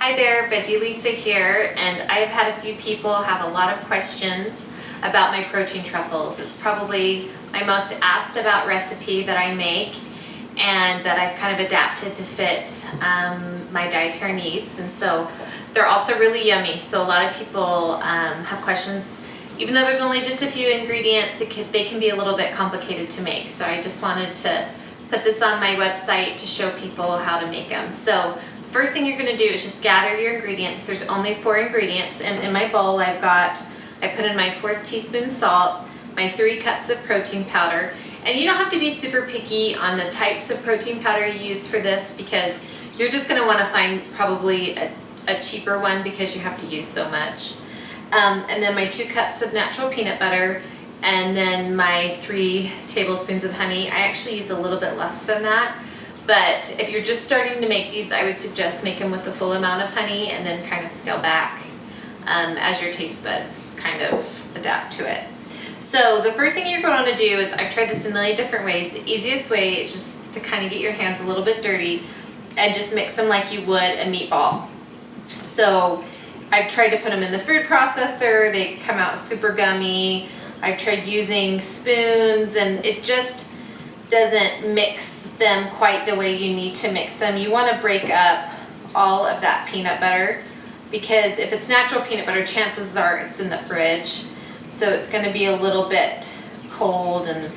Hi there, Veggie Lisa here, and I've had a few people have a lot of questions about my protein truffles. It's probably my most asked about recipe that I make and that I've kind of adapted to fit my dietary needs, and so they're also really yummy. So a lot of people have questions. Even though there's only just a few ingredients, they can be a little bit complicated to make. So I just wanted to put this on my website to show people how to make them. So first thing you're going to do is just gather your ingredients. There's only 4 ingredients, and in my bowl I put in my 1/4 teaspoon salt, my 3 cups of protein powder, and you don't have to be super picky on the types of protein powder you use for this because you're just going to want to find probably a cheaper one because you have to use so much. And then my 2 cups of natural peanut butter, and then my 3 tablespoons of honey. I actually use a little bit less than that. But if you're just starting to make these, I would suggest make them with the full amount of honey and then kind of scale back as your taste buds kind of adapt to it. So the first thing you're going to do is, I've tried this a million different ways. The easiest way is just to kind of get your hands a little bit dirty and just mix them like you would a meatball. So I've tried to put them in the food processor. They come out super gummy. I've tried using spoons, and it just doesn't mix them quite the way you need to mix them. You want to break up all of that peanut butter, because if it's natural peanut butter, chances are it's in the fridge, so it's going to be a little bit cold and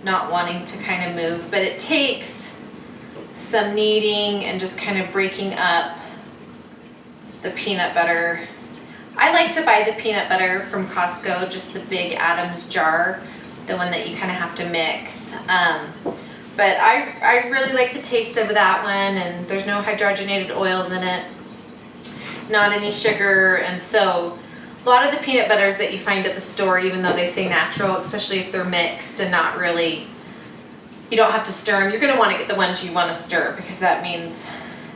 not wanting to kind of move. But it takes some kneading and just kind of breaking up the peanut butter. I like to buy the peanut butter from Costco, just the big Adams jar, the one that you kind of have to mix. But I really like the taste of that one, and there's no hydrogenated oils in it, not any sugar, and so a lot of the peanut butters that you find at the store, even though they say natural, especially if they're mixed and not really, you don't have to stir them, you're going to want to get the ones you want to stir, because that means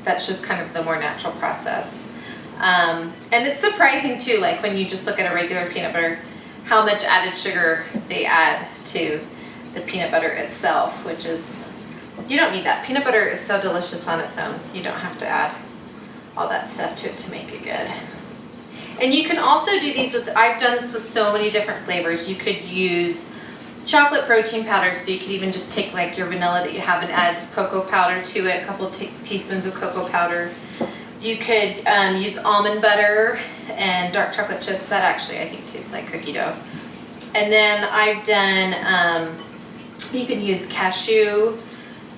that's just kind of the more natural process. And it's surprising too, like when you just look at a regular peanut butter, how much added sugar they add to the peanut butter itself, which is, you don't need that. Peanut butter is so delicious on its own. You don't have to add all that stuff to it to make it good. And you can also do these with, I've done this with so many different flavors. You could use chocolate protein powder, so you could even just take like your vanilla that you have and add cocoa powder to it, a couple teaspoons of cocoa powder. You could use almond butter and dark chocolate chips. That actually I think tastes like cookie dough. And then I've done, you can use cashew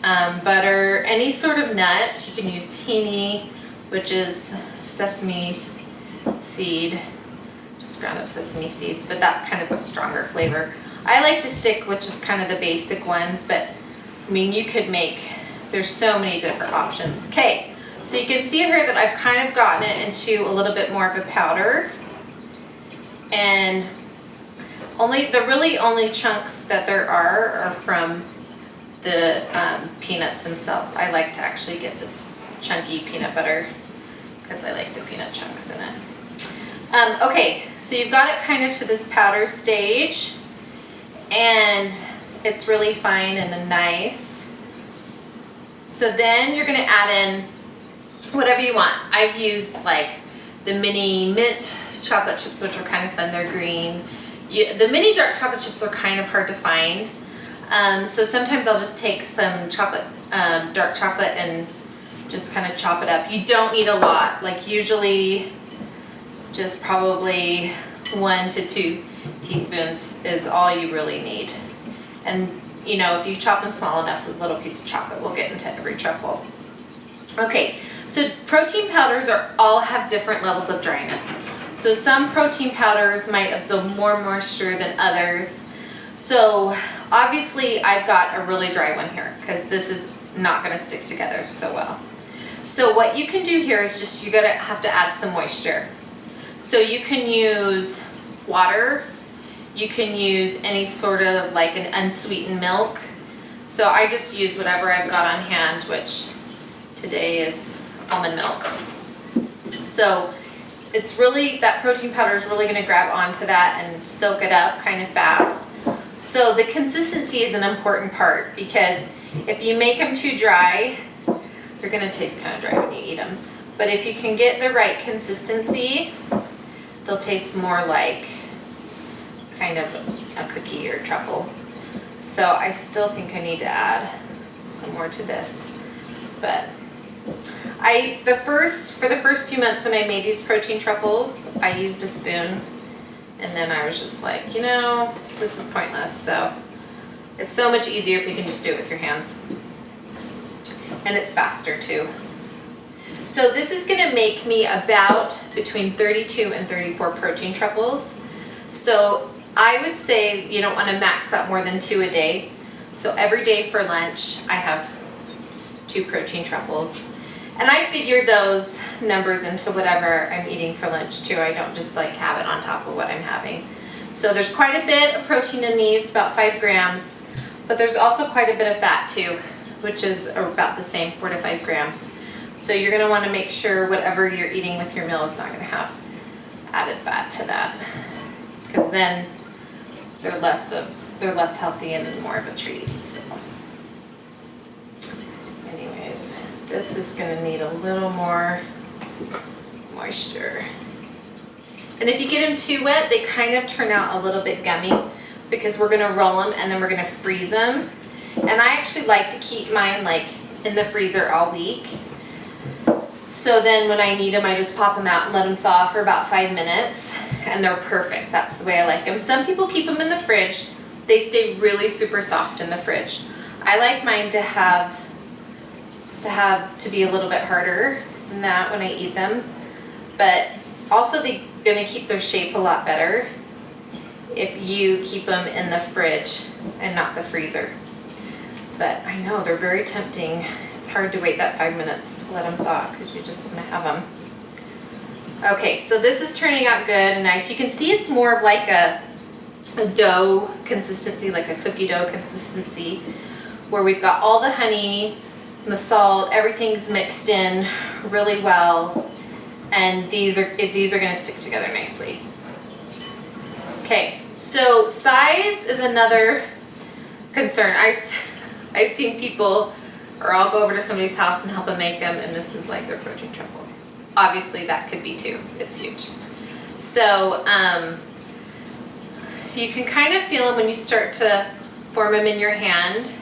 butter, any sort of nut. You can use tahini, which is sesame seed, just ground up sesame seeds, but that's kind of a stronger flavor. I like to stick with just kind of the basic ones, but I mean, you could make, there's so many different options. Okay. So you can see here that I've kind of gotten it into a little bit more of a powder, and the really only chunks that there are from the peanuts themselves. I like to actually get the chunky peanut butter because I like the peanut chunks in it. Okay, so you've got it kind of to this powder stage, and it's really fine and nice. So then you're going to add in whatever you want. I've used like the mini mint chocolate chips, which are kind of fun. They're green. The mini dark chocolate chips are kind of hard to find. So sometimes I'll just take some chocolate, dark chocolate, and just kind of chop it up. You don't need a lot. Like usually just probably 1 to 2 teaspoons is all you really need. And you know, if you chop them small enough, a little piece of chocolate will get into every truffle. Okay, so protein powders all have different levels of dryness. So some protein powders might absorb more moisture than others. So obviously I've got a really dry one here because this is not going to stick together so well. So what you can do here is just, you're going to have to add some moisture. So you can use water, you can use any sort of like an unsweetened milk. So I just use whatever I've got on hand, which today is almond milk. So it's really, that protein powder is really going to grab onto that and soak it up kind of fast. So the consistency is an important part, because if you make them too dry, they're going to taste kind of dry when you eat them. But if you can get the right consistency, they'll taste more like kind of a cookie or truffle. So I still think I need to add some more to this. But for the first few months when I made these protein truffles, I used a spoon, and then I was just like, you know, this is pointless. So it's so much easier if you can just do it with your hands. And it's faster too. So this is gonna make me about between 32 and 34 protein truffles. So I would say you don't wanna max out more than 2 a day. So every day for lunch, I have 2 protein truffles. And I figure those numbers into whatever I'm eating for lunch too. I don't just like have it on top of what I'm having. So there's quite a bit of protein in these, about 5 grams, but there's also quite a bit of fat too, which is about the same, 4 to 5 grams. So you're gonna wanna make sure whatever you're eating with your meal is not gonna have added fat to that, because then they're less healthy and more of a treat. So anyways, this is gonna need a little more moisture. And if you get them too wet, they kind of turn out a little bit gummy, because we're gonna roll them and then we're gonna freeze them. And I actually like to keep mine like in the freezer all week. So then when I need them, I just pop them out and let them thaw for about 5 minutes, and they're perfect. That's the way I like them. Some people keep them in the fridge. They stay really super soft in the fridge. I like mine to be a little bit harder than that when I eat them. But also they're gonna keep their shape a lot better if you keep them in the fridge and not the freezer. But I know they're very tempting. It's hard to wait that 5 minutes to let them thaw, because you just want to have them. Okay, so this is turning out good and nice. You can see it's more of like a dough consistency, like a cookie dough consistency, where we've got all the honey and the salt, everything's mixed in really well, and these are going to stick together nicely. Okay, so size is another concern. I've seen people, or I'll go over to somebody's house and help them make them, and this is like their protein truffle. Obviously that could be too, it's huge. So you can kind of feel them when you start to form them in your hand.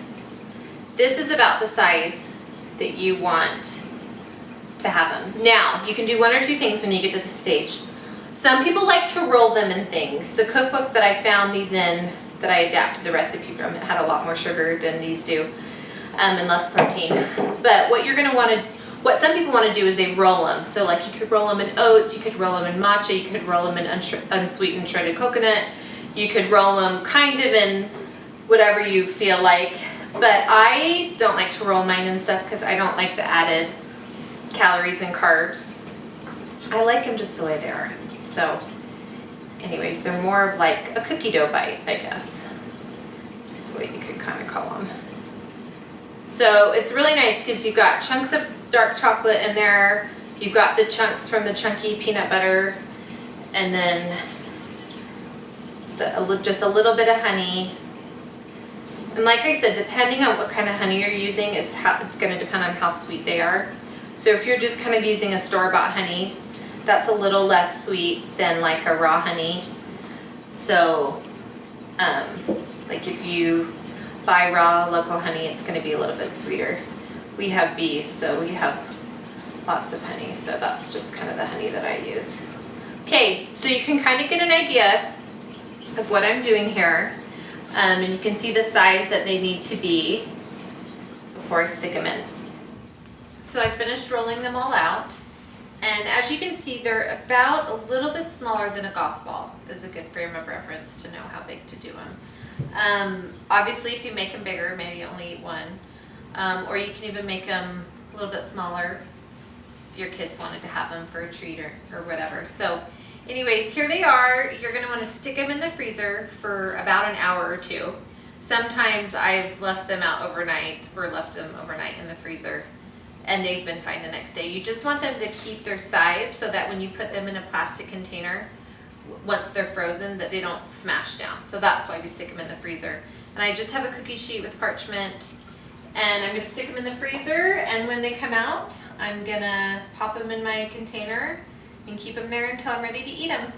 This is about the size that you want to have them. Now, you can do 1 or 2 things when you get to this stage. Some people like to roll them in things. The cookbook that I found these in, that I adapted the recipe from, it had a lot more sugar than these do, and less protein. But what some people want to do is they roll them. So like you could roll them in oats, you could roll them in matcha, you could roll them in unsweetened shredded coconut, you could roll them kind of in whatever you feel like. But I don't like to roll mine and stuff because I don't like the added calories and carbs. I like them just the way they are. So anyways, they're more of like a cookie dough bite, I guess. That's what you could kind of call them. So it's really nice because you've got chunks of dark chocolate in there. You've got the chunks from the chunky peanut butter, and then just a little bit of honey. And like I said, depending on what kind of honey you're using it's going to depend on how sweet they are. So if you're just kind of using a store-bought honey, that's a little less sweet than like a raw honey. So like if you buy raw local honey, it's going to be a little bit sweeter. We have bees, so we have lots of honey, so that's just kind of the honey that I use. Okay, so you can kind of get an idea of what I'm doing here, and you can see the size that they need to be before I stick them in. So I finished rolling them all out, and as you can see, they're about a little bit smaller than a golf ball. Is a good frame of reference to know how big to do them. Obviously, if you make them bigger, maybe only eat one, or you can even make them a little bit smaller if your kids wanted to have them for a treat or whatever. So anyways, here they are. You're going to want to stick them in the freezer for about an hour or 2. Sometimes I've left them out overnight, or left them overnight in the freezer, and they've been fine the next day. You just want them to keep their size so that when you put them in a plastic container, once they're frozen, that they don't smash down. So that's why we stick them in the freezer. And I just have a cookie sheet with parchment And I'm gonna stick them in the freezer, and when they come out, I'm gonna pop them in my container and keep them there until I'm ready to eat them.